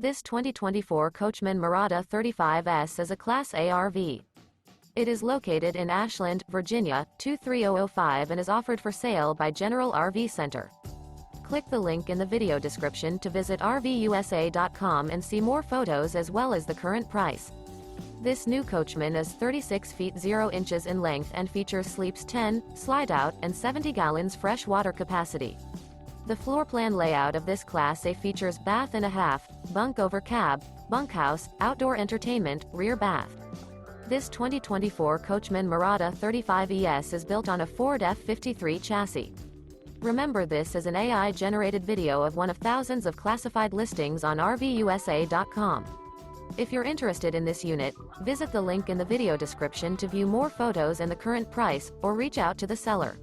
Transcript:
This 2024 Coachmen Mirada 35ES is a Class A RV. It is located in Ashland, Virginia, 23005 and is offered for sale by General RV Center. Click the link in the video description to visit RVUSA.com and see more photos as well as the current price. This new Coachmen is 36 feet 0 inches in length and features sleeps 10, Slideout, and 70 gallons fresh water capacity. The floor plan layout of this Class A features bath and a half, bunk over cab, bunkhouse, outdoor entertainment, rear bath. This 2024 Coachmen Mirada 35ES is built on a Ford F53 chassis. Remember, this is an AI-generated video of one of thousands of classified listings on RVUSA.com. If you're interested in this unit, visit the link in the video description to view more photos and the current price, or reach out to the seller.